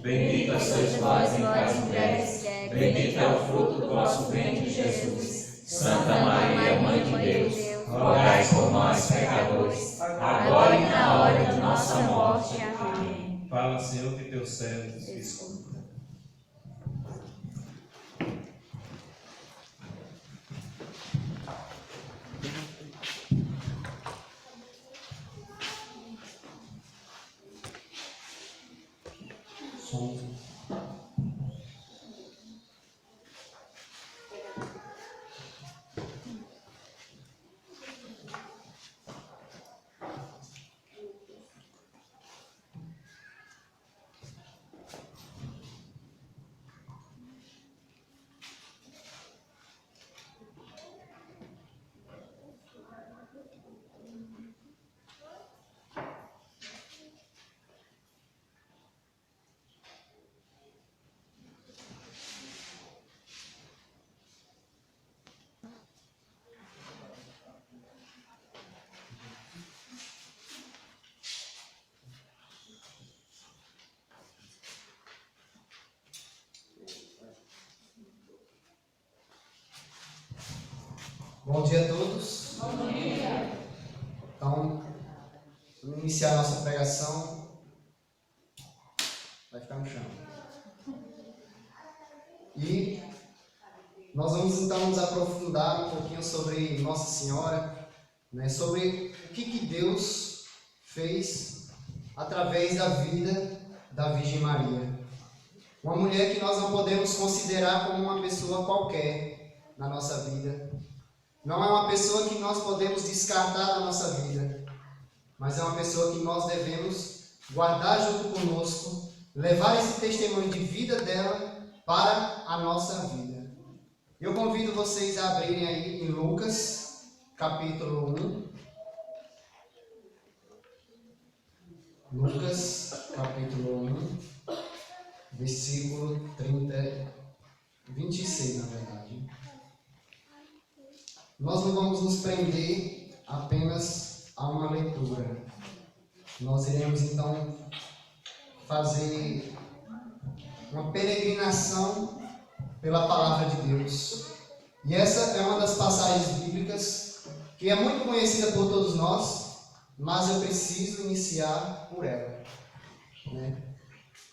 Bendita sois vós entre as mulheres, bendito é o fruto do vosso ventre, Jesus. Santa Maria, Mãe de Deus, rogai por nós, pecadores, agora e na hora de nossa morte. Amém. Fala, Senhor, que teus servos escutam. Bom dia a todos. Bom dia. Então, vamos iniciar a nossa pregação. Vai ficar no chão. E nós vamos então nos aprofundar um pouquinho sobre Nossa Senhora, né? Sobre o que Deus fez através da vida da Virgem Maria. Uma mulher que nós não podemos considerar como uma pessoa qualquer na nossa vida. Não é uma pessoa que nós podemos descartar da nossa vida, mas é uma pessoa que nós devemos guardar junto conosco, levar esse testemunho de vida dela para a nossa vida. Eu convido vocês a abrirem aí em Lucas, capítulo 1. Lucas, capítulo 1, versículo 26, na verdade. Nós não vamos nos prender apenas a uma leitura. Nós iremos então fazer uma peregrinação pela palavra de Deus. E essa é uma das passagens bíblicas que é muito conhecida por todos nós, mas eu preciso iniciar por ela, né?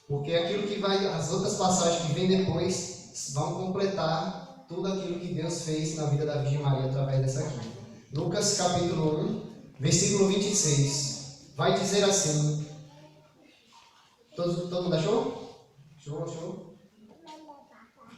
Porque aquilo que vai, as outras passagens que vêm depois vão completar tudo aquilo que Deus fez na vida da Virgem Maria através dessa aqui. Lucas capítulo 1, versículo 26. Vai dizer assim. Todo mundo achou? Show?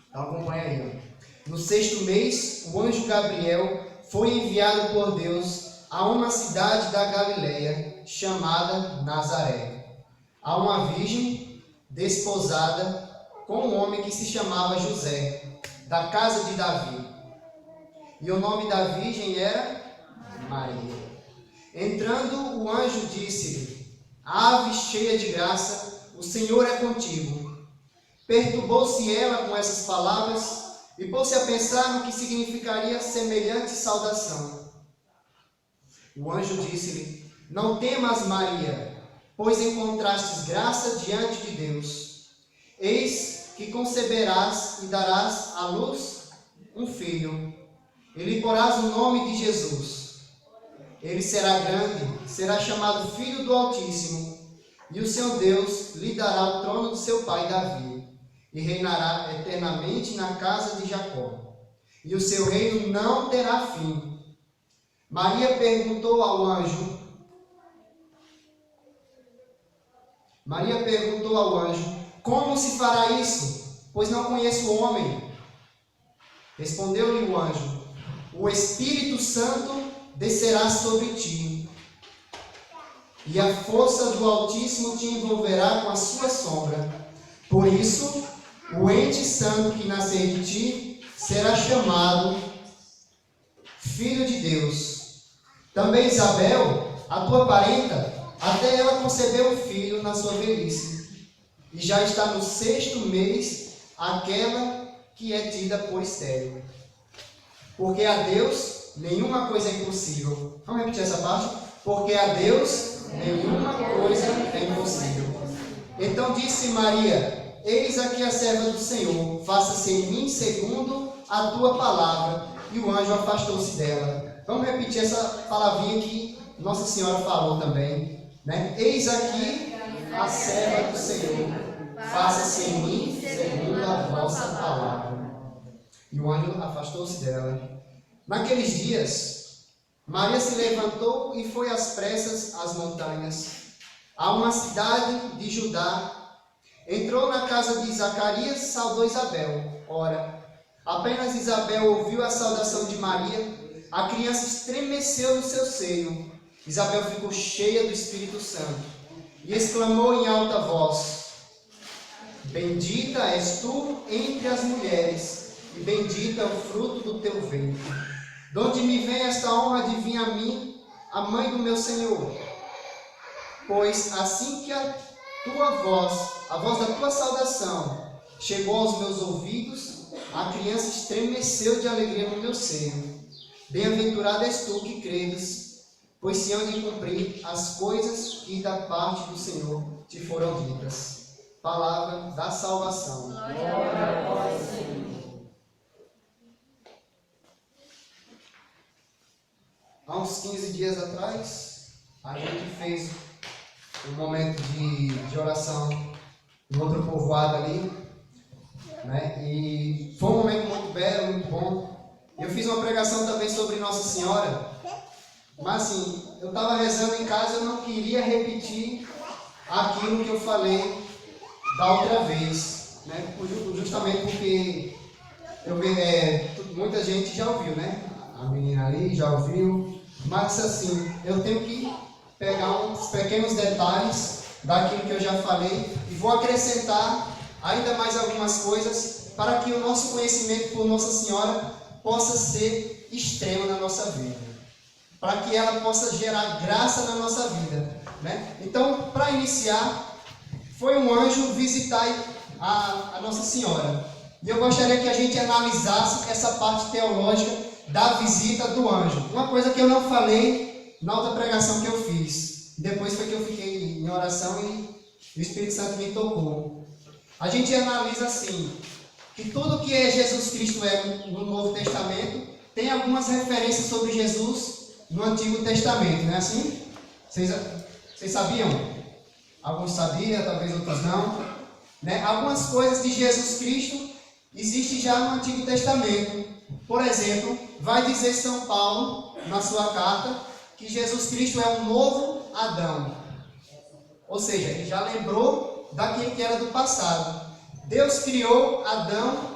Então acompanha aí. Ó. No 6º mês, o anjo Gabriel foi enviado por Deus a uma cidade da Galileia chamada Nazaré, a uma virgem desposada com um homem que se chamava José, da casa de Davi. E o nome da virgem era Maria. Entrando, o anjo disse-lhe: Ave cheia de graça, o Senhor é contigo. Perturbou-se ela com essas palavras e pôs-se a pensar no que significaria semelhante saudação. O anjo disse-lhe: Não temas, Maria, pois encontrastes graça diante de Deus. Eis que conceberás e darás à luz um filho, e lhe porás o nome de Jesus. Ele será grande, será chamado Filho do Altíssimo, e o seu Deus lhe dará o trono do seu pai Davi, e reinará eternamente na casa de Jacó, e o seu reino não terá fim. Maria perguntou ao anjo, como se fará isso? Pois não conheço o homem. Respondeu-lhe o anjo: O Espírito Santo descerá sobre ti, e a força do Altíssimo te envolverá com a sua sombra. Por isso, o ente santo que nascer de ti será chamado Filho de Deus. Também Isabel, a tua parenta, até ela concebeu um filho na sua velhice. E já está no 6º mês aquela que é tida por estéril. Porque a Deus nenhuma coisa é impossível. Vamos repetir essa parte? Porque a Deus nenhuma coisa é impossível. Então disse Maria: eis aqui a serva do Senhor, faça-se em mim segundo a tua palavra. E o anjo afastou-se dela. Vamos repetir essa palavrinha que Nossa Senhora falou também, né? Eis aqui a serva do Senhor, faça-se em mim segundo a vossa palavra. E o anjo afastou-se dela. Naqueles dias, Maria se levantou e foi às pressas às montanhas, a uma cidade de Judá. Entrou na casa de Zacarias e saudou Isabel. Ora, apenas Isabel ouviu a saudação de Maria, a criança estremeceu no seu seio. Isabel ficou cheia do Espírito Santo e exclamou em alta voz: bendita és tu entre as mulheres, e bendito é o fruto do teu ventre. De onde me vem esta honra de vir a mim, a mãe do meu Senhor? Pois assim que a voz da tua saudação chegou aos meus ouvidos, a criança estremeceu de alegria no meu seio. Bem-aventurada és tu que credes, pois se hão de cumprir as coisas que da parte do Senhor te foram ditas. Palavra da salvação. Glória a vós, Senhor. Há uns 15 dias atrás, a gente fez um momento de oração em outro povoado ali, né? E foi um momento muito belo, muito bom. Eu fiz uma pregação também sobre Nossa Senhora, mas assim, eu estava rezando em casa, eu não queria repetir aquilo que eu falei da outra vez, né? Justamente porque muita gente já ouviu, né? A menina ali já ouviu, mas assim, eu tenho que pegar uns pequenos detalhes daquilo que eu já falei e vou acrescentar ainda mais algumas coisas para que o nosso conhecimento por Nossa Senhora possa ser extremo na nossa vida, para que ela possa gerar graça na nossa vida, né? Então, para iniciar, foi um anjo visitar a Nossa Senhora, e eu gostaria que a gente analisasse essa parte teológica da visita do anjo. Uma coisa que eu não falei na outra pregação que eu fiz, depois foi que eu fiquei em oração e o Espírito Santo me tocou. A gente analisa assim, que tudo que Jesus Cristo é no Novo Testamento tem algumas referências sobre Jesus no Antigo Testamento, não é assim? Vocês sabiam? Alguns sabiam, talvez outros não, né? Algumas coisas de Jesus Cristo existem já no Antigo Testamento. Por exemplo, vai dizer São Paulo na sua carta que Jesus Cristo é um novo Adão, ou seja, ele já lembrou daquilo que era do passado. Deus criou Adão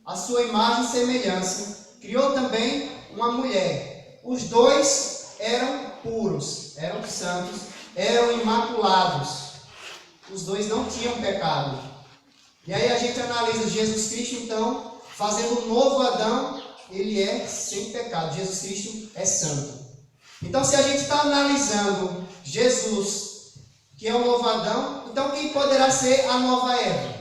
à sua imagem e semelhança. Criou também uma mulher. Os dois eram puros, eram santos, eram imaculados. Os dois não tinham pecado. E aí a gente analisa Jesus Cristo, então, fazendo um novo Adão, ele é sem pecado. Jesus Cristo é santo. Então, se a gente está analisando Jesus, que é o novo Adão, então quem poderá ser a nova Eva?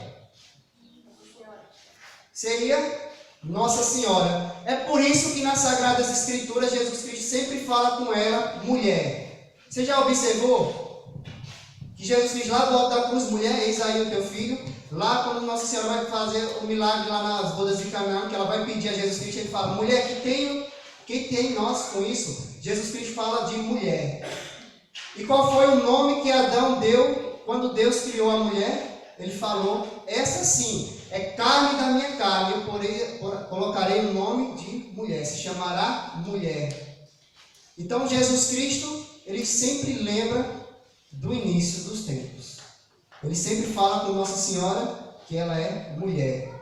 Seria Nossa Senhora. É por isso que nas Sagradas Escrituras Jesus Cristo sempre fala com ela, mulher. Você já observou que Jesus Cristo lá do alto da cruz, mulher, eis aí o teu filho. Lá quando Nossa Senhora vai fazer o milagre lá nas bodas de Canaã, que ela vai pedir a Jesus Cristo, ele fala, mulher, que tem nós com isso? Jesus Cristo fala de mulher. E qual foi o nome que Adão deu quando Deus criou a mulher? Ele falou, essa sim, é carne da minha carne, eu colocarei o nome de mulher, se chamará mulher. Então Jesus Cristo, ele sempre lembra do início dos tempos. Ele sempre fala com Nossa Senhora que ela é mulher.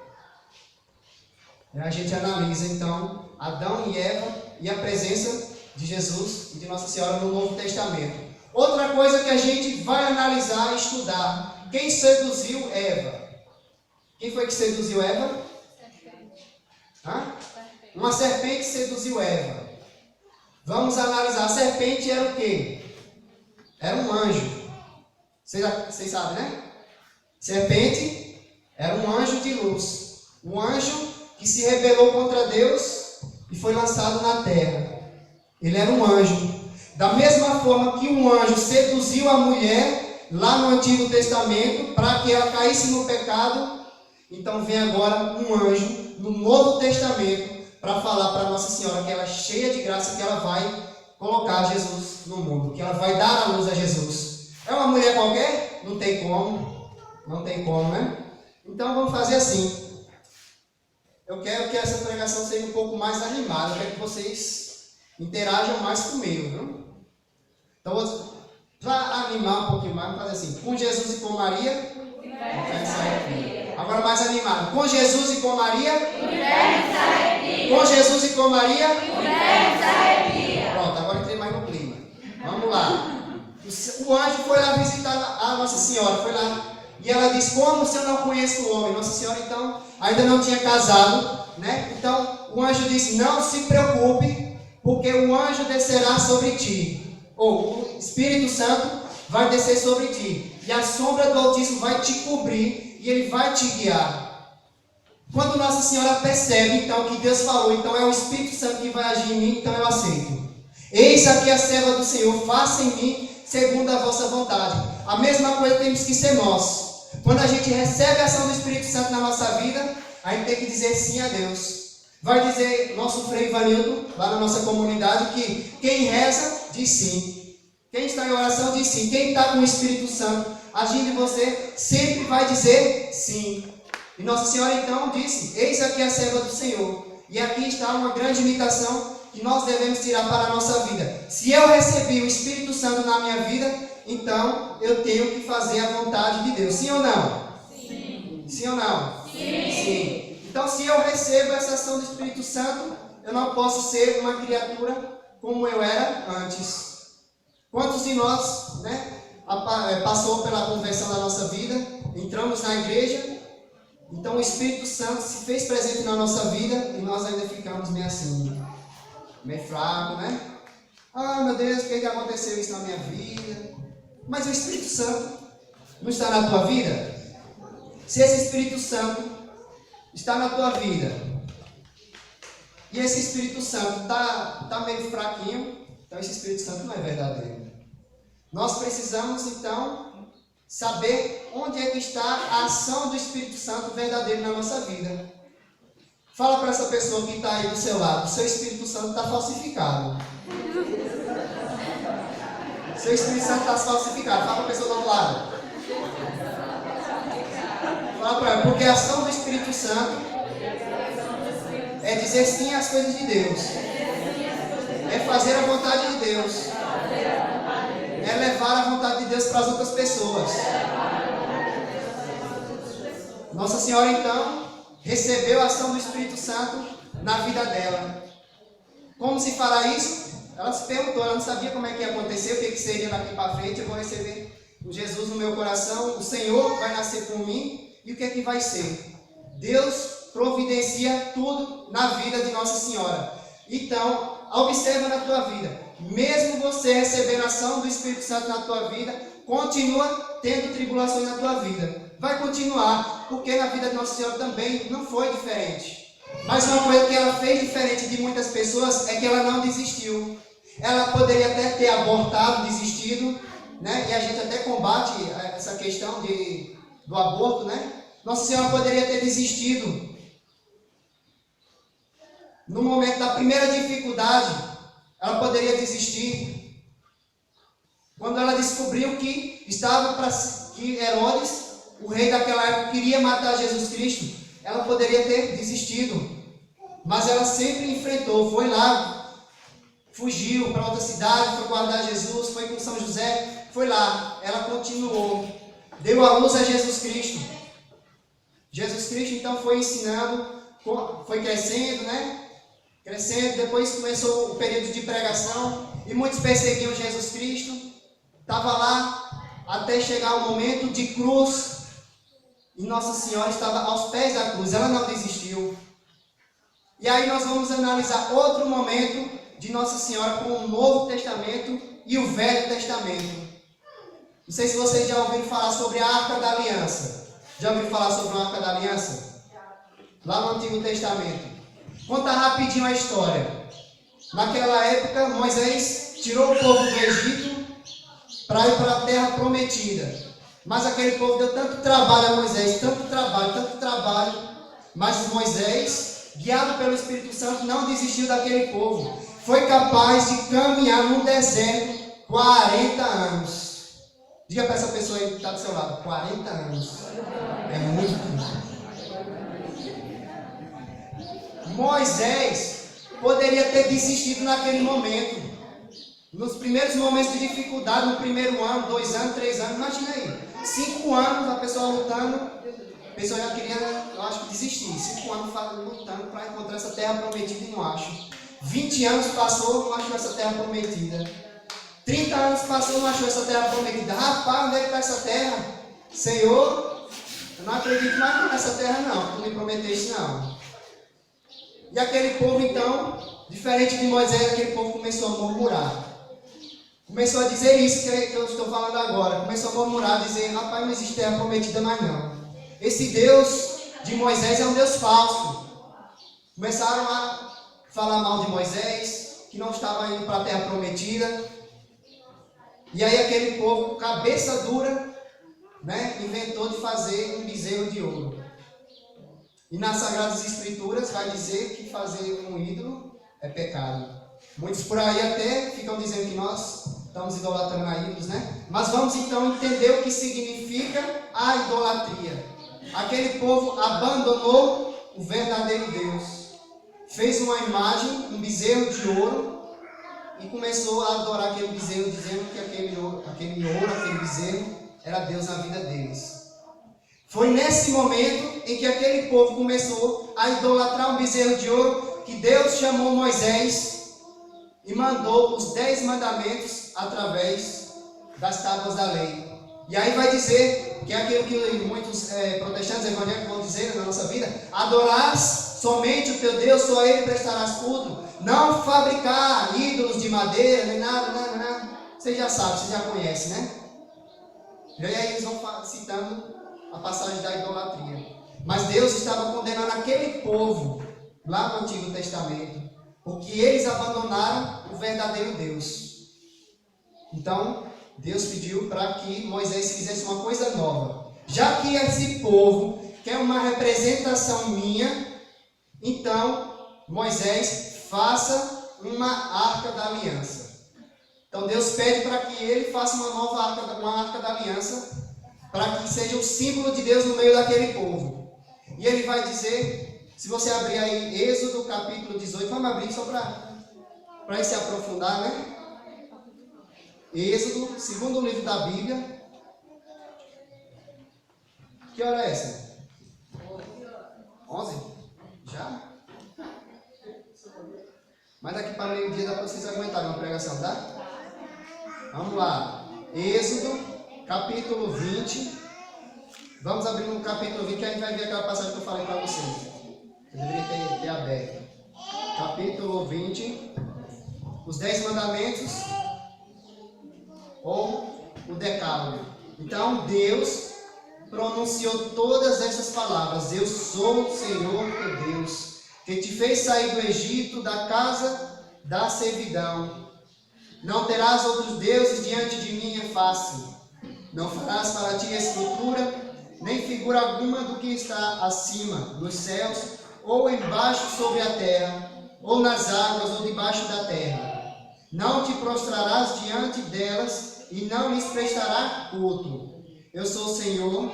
E a gente analisa então Adão e Eva e a presença de Jesus e de Nossa Senhora no Novo Testamento. Outra coisa que a gente vai analisar e estudar, quem seduziu Eva? Quem foi que seduziu Eva? Uma serpente seduziu Eva. Vamos analisar. A serpente era o quê? Era um anjo. Vocês sabem, né? Serpente era um anjo de luz. Um anjo que se rebelou contra Deus e foi lançado na terra. Ele era um anjo. Da mesma forma que um anjo seduziu a mulher, lá no Antigo Testamento para que ela caísse no pecado. Então vem agora um anjo no Novo Testamento para falar para Nossa Senhora que ela é cheia de graça, que ela vai colocar Jesus no mundo, que ela vai dar a luz a Jesus. É uma mulher qualquer? Não tem como. Não tem como, né? Então vamos fazer assim. Eu quero que essa pregação seja um pouco mais animada. Eu quero que vocês interajam mais comigo, viu? Então, para animar um pouquinho mais, vamos fazer assim. Com Jesus e com Maria. Agora mais animado. Com Jesus e com Maria. Com Jesus e com Maria. Pronto, agora entrei mais no clima. Vamos lá. O anjo foi lá visitar a Nossa Senhora. Foi lá. E ela disse: como se eu não conheço o homem? Nossa Senhora, então, ainda não tinha casado, né? Então, o anjo disse: não se preocupe, porque o anjo descerá sobre ti. Ou o Espírito Santo vai descer sobre ti. E a sombra do Altíssimo vai te cobrir e ele vai te guiar. Quando Nossa Senhora percebe, então, que Deus falou, então é o Espírito Santo que vai agir em mim, então eu aceito. Eis aqui a serva do Senhor, faça em mim segundo a vossa vontade. A mesma coisa temos que ser nós. Quando a gente recebe a ação do Espírito Santo na nossa vida, a gente tem que dizer sim a Deus. Vai dizer nosso Frei Ivanildo, lá na nossa comunidade, que quem reza, diz sim. Quem está em oração, diz sim. Quem está com o Espírito Santo agindo em você, sempre vai dizer sim. E Nossa Senhora então disse: eis aqui a serva do Senhor. E aqui está uma grande imitação que nós devemos tirar para a nossa vida. Se eu recebi o Espírito Santo na minha vida, então eu tenho que fazer a vontade de Deus. Sim ou não? Sim. Sim ou não? Sim. Sim. Então, se eu recebo essa ação do Espírito Santo, eu não posso ser uma criatura como eu era antes. Quantos de nós, né, passou pela conversão da nossa vida, entramos na igreja, então o Espírito Santo se fez presente na nossa vida e nós ainda ficamos meio assim, meio fraco, né? Ah, meu Deus, por que aconteceu isso na minha vida? Mas o Espírito Santo não está na tua vida? Se esse Espírito Santo está na tua vida e esse Espírito Santo está meio fraquinho, então esse Espírito Santo não é verdadeiro. Nós precisamos então saber onde é que está a ação do Espírito Santo verdadeiro na nossa vida. Fala para essa pessoa que está aí do seu lado: o seu Espírito Santo está falsificado. Seu Espírito Santo está falsificado. Fala para a pessoa do outro lado. Fala para ela, porque a ação do Espírito Santo é dizer sim às coisas de Deus. É fazer a vontade de Deus. É levar a vontade de Deus para as outras pessoas. Nossa Senhora então recebeu a ação do Espírito Santo na vida dela. Como se fará isso? Ela se perguntou, ela não sabia como é que ia acontecer, o que seria daqui para frente. Eu vou receber o Jesus no meu coração, o Senhor vai nascer por mim, e o que é que vai ser? Deus providencia tudo na vida de Nossa Senhora. Então, observa na tua vida, mesmo você recebendo a ação do Espírito Santo na tua vida, continua tendo tribulações na tua vida. Vai continuar, porque na vida de Nossa Senhora também não foi diferente. Mas uma coisa que ela fez diferente de muitas pessoas é que ela não desistiu. Ela poderia até ter abortado, desistido, né? E a gente até combate essa questão do aborto, né? Nossa Senhora poderia ter desistido. No momento da primeira dificuldade, ela poderia desistir. Quando ela descobriu que que Herodes, o rei daquela época, queria matar Jesus Cristo, ela poderia ter desistido. Mas ela sempre enfrentou, foi lá, fugiu para outra cidade, foi guardar Jesus, foi com São José, foi lá. Ela continuou, deu a luz a Jesus Cristo. Jesus Cristo então foi ensinando, foi crescendo, né? Crescendo, depois começou o período de pregação e muitos perseguiam Jesus Cristo. Estava lá até chegar o momento de cruz e Nossa Senhora estava aos pés da cruz, ela não desistiu. E aí nós vamos analisar outro momento de Nossa Senhora com o Novo Testamento e o Velho Testamento. Não sei se vocês já ouviram falar sobre a Arca da Aliança. Já ouviram falar sobre a Arca da Aliança? Lá no Antigo Testamento. Conta rapidinho a história. Naquela época, Moisés tirou o povo do Egito para ir para a terra prometida. Mas aquele povo deu tanto trabalho a Moisés, tanto trabalho, mas Moisés, guiado pelo Espírito Santo, não desistiu daquele povo. Foi capaz de caminhar no deserto 40 anos. Diga para essa pessoa aí que está do seu lado, 40 anos. É muito tempo. Moisés poderia ter desistido naquele momento. Nos primeiros momentos de dificuldade, no primeiro ano, 2 anos, 3 anos, imagina aí. 5 anos a pessoa lutando, a pessoa já queria, eu acho que desistir. 5 anos lutando para encontrar essa terra prometida e não acho. 20 anos passou, não achou essa terra prometida. 30 anos passou, não achou essa terra prometida. Rapaz, onde é que está essa terra? Senhor, eu não acredito mais nessa terra não, tu me prometeste não. E aquele povo então, diferente de Moisés, aquele povo começou a murmurar. Começou a dizer isso que eu estou falando agora. Começou a murmurar, dizer, rapaz, não existe terra prometida mais não. Esse Deus de Moisés é um Deus falso. Começaram a falar mal de Moisés, que não estava indo para a terra prometida. E aí aquele povo, cabeça dura, né, inventou de fazer um bezerro de ouro. E nas Sagradas Escrituras vai dizer que fazer um ídolo é pecado. Muitos por aí até ficam dizendo que nós estamos idolatrando a ídolos, né? Mas vamos então entender o que significa a idolatria. Aquele povo abandonou o verdadeiro Deus. Fez uma imagem, um bezerro de ouro, e começou a adorar aquele bezerro, dizendo que aquele ouro, aquele bezerro, era Deus na vida deles. Foi nesse momento em que aquele povo começou a idolatrar um bezerro de ouro que Deus chamou Moisés e mandou os 10 mandamentos através das tábuas da lei. E aí vai dizer que é aquilo que muitos protestantes evangélicos vão dizer na nossa vida: adorarás somente o teu Deus, só a Ele prestarás culto. Não fabricar ídolos de madeira, nem nada. Você já sabe, você já conhece, né? E aí eles vão citando a passagem da idolatria. Mas Deus estava condenando aquele povo lá no Antigo Testamento, porque eles abandonaram o verdadeiro Deus. Então, Deus pediu para que Moisés fizesse uma coisa nova. Já que esse povo quer uma representação minha, então, Moisés, faça uma arca da aliança. Então, Deus pede para que ele faça uma nova arca da aliança, para que seja o símbolo de Deus no meio daquele povo. E ele vai dizer, se você abrir aí Êxodo capítulo 18, vamos abrir só para se aprofundar, né? Êxodo, segundo livro da Bíblia. Que hora é essa? 11? Já? Mas daqui para meio-dia dá para vocês aguentarem uma pregação, tá? Vamos lá. Êxodo, capítulo 20. Vamos abrir no capítulo 20 que a gente vai ver aquela passagem que eu falei para vocês. Eu deveria ter aberto. Capítulo 20. Os 10 mandamentos ou o decálogo. Então Deus pronunciou todas essas palavras: eu sou o Senhor teu Deus, que te fez sair do Egito, da casa da servidão. Não terás outros deuses diante de minha face. Não farás para ti escultura, nem figura alguma do que está acima dos céus, ou embaixo sobre a terra, ou nas águas, ou debaixo da terra. Não te prostrarás diante delas, e não lhes prestará culto. Eu sou o Senhor,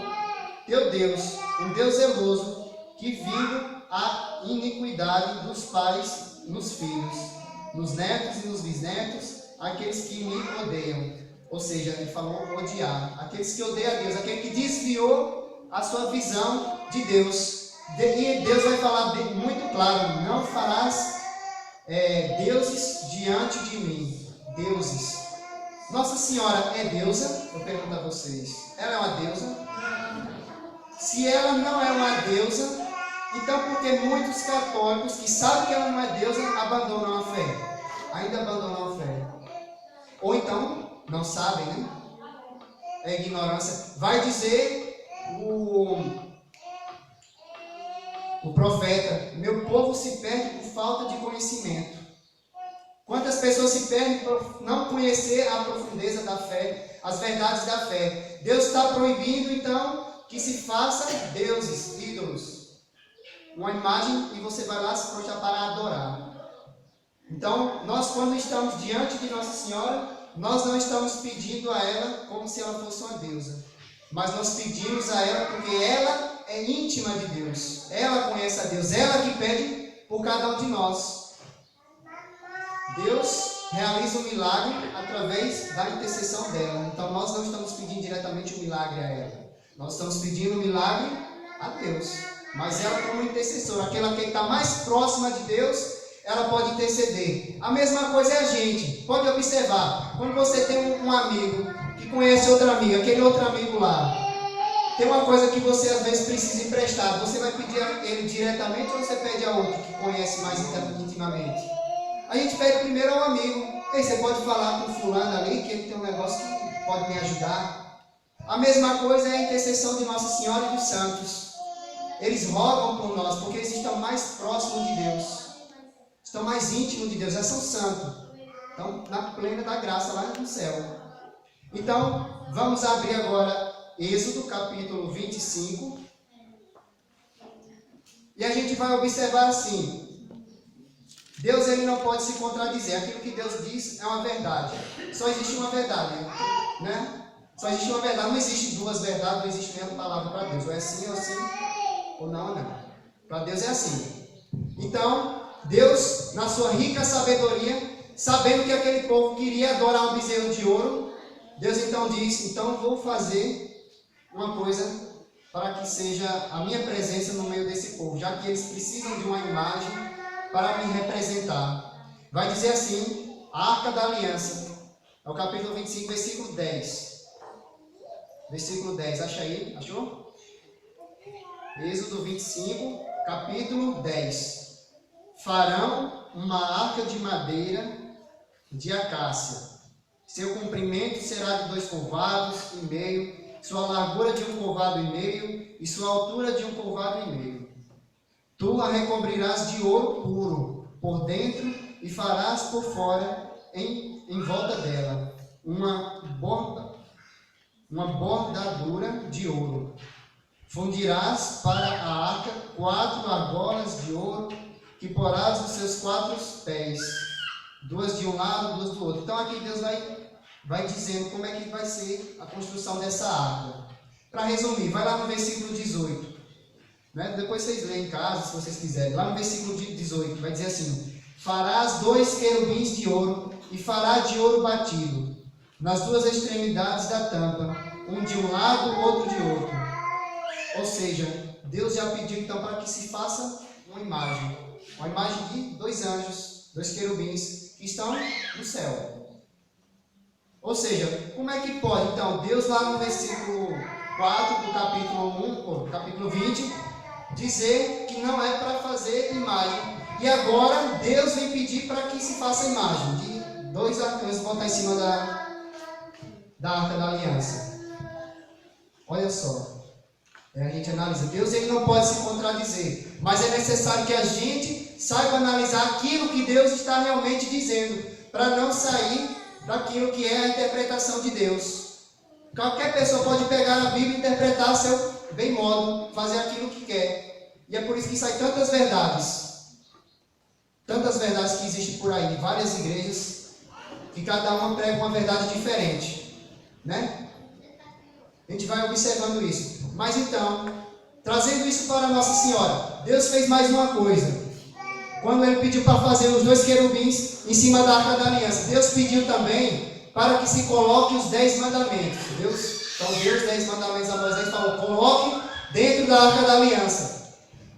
teu Deus, um Deus zeloso, que vivo a iniquidade dos pais nos filhos, nos netos e nos bisnetos, aqueles que me odeiam. Ou seja, ele falou odiar. Aqueles que odeiam a Deus, aquele que desviou a sua visão de Deus. E Deus vai falar muito claro: não farás deuses diante de mim. Deuses. Nossa Senhora é deusa? Eu pergunto a vocês. Ela é uma deusa? Se ela não é uma deusa, então por que muitos católicos que sabem que ela não é deusa abandonam a fé? Ainda abandonam a fé. Ou então não sabem, né? É ignorância. Vai dizer o profeta: meu povo se perde por falta de conhecimento. Quantas pessoas se perdem por não conhecer a profundeza da fé, as verdades da fé. Deus está proibindo, então, que se faça deuses, ídolos, uma imagem, e você vai lá se prostrar para adorar. Então, nós quando estamos diante de Nossa Senhora, nós não estamos pedindo a ela como se ela fosse uma deusa, mas nós pedimos a ela porque ela é íntima de Deus, ela conhece a Deus, ela que pede por cada um de nós. Deus realiza o milagre através da intercessão dela. Então nós não estamos pedindo diretamente o milagre a ela, nós estamos pedindo o milagre a Deus, mas ela como intercessora, aquela que está mais próxima de Deus, ela pode interceder. A mesma coisa é a gente. Pode observar, quando você tem um amigo que conhece outra amiga, aquele outro amigo lá, tem uma coisa que você às vezes precisa emprestar, você vai pedir a ele diretamente ou você pede a outro que conhece mais intimamente? A gente pede primeiro ao amigo. Ei, você pode falar com fulano ali, que ele tem um negócio que pode me ajudar. A mesma coisa é a intercessão de Nossa Senhora e dos santos. Eles rogam por nós, porque eles estão mais próximos de Deus, estão mais íntimos de Deus, eles são santos, estão na plena da graça lá no céu. Então, vamos abrir agora Êxodo capítulo 25, e a gente vai observar assim, Deus ele não pode se contradizer, aquilo que Deus diz é uma verdade, só existe uma verdade, né? Só existe uma verdade, não existe duas verdades, não existe nenhuma palavra para Deus, ou é sim, ou não, não. Para Deus é assim. Então, Deus, na sua rica sabedoria, sabendo que aquele povo queria adorar um bezerro de ouro, Deus então disse, então vou fazer uma coisa para que seja a minha presença no meio desse povo, já que eles precisam de uma imagem para me representar. Vai dizer assim, a Arca da Aliança, é o capítulo 25, versículo 10. Versículo 10, acha aí? Achou? Êxodo 25, capítulo 10. Farão uma arca de madeira de acácia. Seu comprimento será de 2 covados e meio, sua largura de 1 covado e meio e sua altura de 1 covado e meio. Tu a recobrirás de ouro puro por dentro e farás por fora em volta dela uma bordadura de ouro. Fundirás para a arca 4 argolas de ouro que porás nos seus 4 pés, 2 de um lado, 2 do outro. Então aqui Deus vai dizendo como é que vai ser a construção dessa arca. Para resumir, vai lá no versículo 18. Né? Depois vocês leem em casa, se vocês quiserem. Lá no versículo 18, vai dizer assim: farás 2 querubins de ouro e farás de ouro batido nas 2 extremidades da tampa, um de um lado, o outro de outro. Ou seja, Deus já pediu então para que se faça uma imagem de 2 anjos, 2 querubins que estão no céu. Ou seja, como é que pode então Deus lá no versículo 4 do capítulo 20 dizer que não é para fazer imagem, e agora Deus vem pedir para que se faça imagem de 2 arcanjos botar em cima da Arca da Aliança? Olha só, a gente analisa, Deus ele não pode se contradizer, mas é necessário que a gente saiba analisar aquilo que Deus está realmente dizendo, para não sair daquilo que é a interpretação de Deus. Qualquer pessoa pode pegar a Bíblia e interpretar a seu bem modo, fazer aquilo que quer, e é por isso que saem tantas verdades que existem por aí, várias igrejas, que cada uma prega uma verdade diferente, né? A gente vai observando isso. Mas então, trazendo isso para Nossa Senhora, Deus fez mais uma coisa. Quando Ele pediu para fazer os 2 querubins em cima da Arca da Aliança, Deus pediu também para que se coloque os 10 mandamentos. Então deu os 10 mandamentos a Moisés e falou, coloque dentro da Arca da Aliança.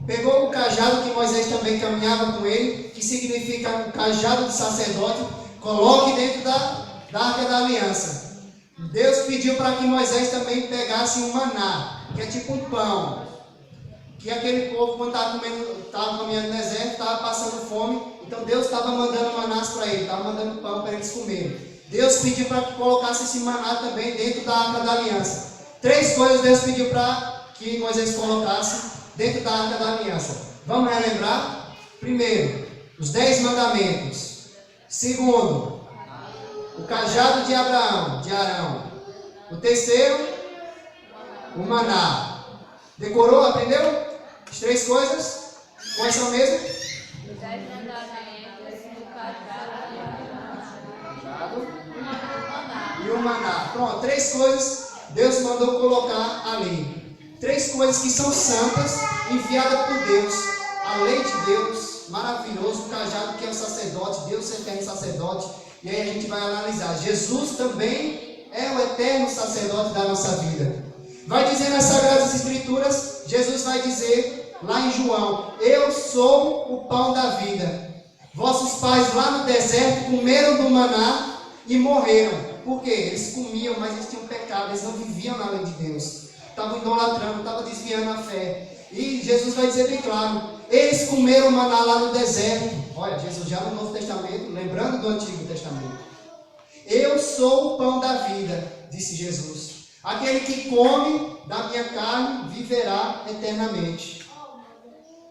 Pegou o cajado que Moisés também caminhava com ele, que significa um cajado de sacerdote, coloque dentro da Arca da Aliança. Deus pediu para que Moisés também pegasse um maná, que é tipo um pão, que aquele povo, quando estava caminhando no deserto, estava passando fome, então Deus estava mandando manás para ele, estava mandando pão para eles comerem. Deus pediu para que colocasse esse maná também dentro da Arca da Aliança. 3 coisas Deus pediu para que Moisés colocasse dentro da Arca da Aliança. Vamos relembrar? Primeiro, os 10 mandamentos. Segundo, o cajado de Abraão, de Arão. O terceiro, o maná. Decorou? Aprendeu? As 3 coisas? Quais são mesmo? Os 10 mandamentos, o cajado e o maná. Pronto, 3 coisas Deus mandou colocar ali. 3 coisas que são santas, enviadas por Deus. A lei de Deus, maravilhoso. O cajado que é o sacerdote, Deus é o eterno sacerdote. E aí a gente vai analisar. Jesus também é o eterno sacerdote da nossa vida. Vai dizer nas Sagradas Escrituras, Jesus vai dizer lá em João: eu sou o pão da vida. Vossos pais lá no deserto comeram do maná e morreram. Por quê? Eles comiam, mas eles tinham pecado, eles não viviam na lei de Deus. Estavam idolatrando, estavam desviando a fé. E Jesus vai dizer bem claro: eles comeram maná lá no deserto. Olha, Jesus já no Novo Testamento, lembrando do Antigo Testamento. Eu sou o pão da vida, disse Jesus. Aquele que come da minha carne viverá eternamente.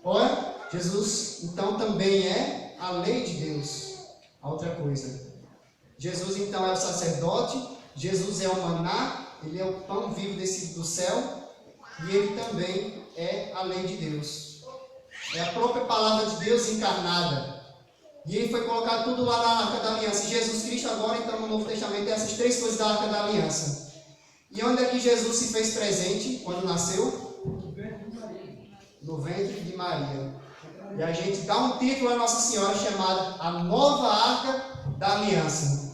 Olha, Jesus então também é a lei de Deus. A outra coisa. Jesus então é o sacerdote, Jesus é o maná, ele é o pão vivo descido do céu, e ele também é a lei de Deus. É a própria palavra de Deus encarnada. E ele foi colocado tudo lá na Arca da Aliança. E Jesus Cristo agora, então, no Novo Testamento, tem essas 3 coisas da Arca da Aliança. E onde é que Jesus se fez presente quando nasceu? No ventre de Maria. E a gente dá um título à Nossa Senhora chamada a Nova Arca da Aliança.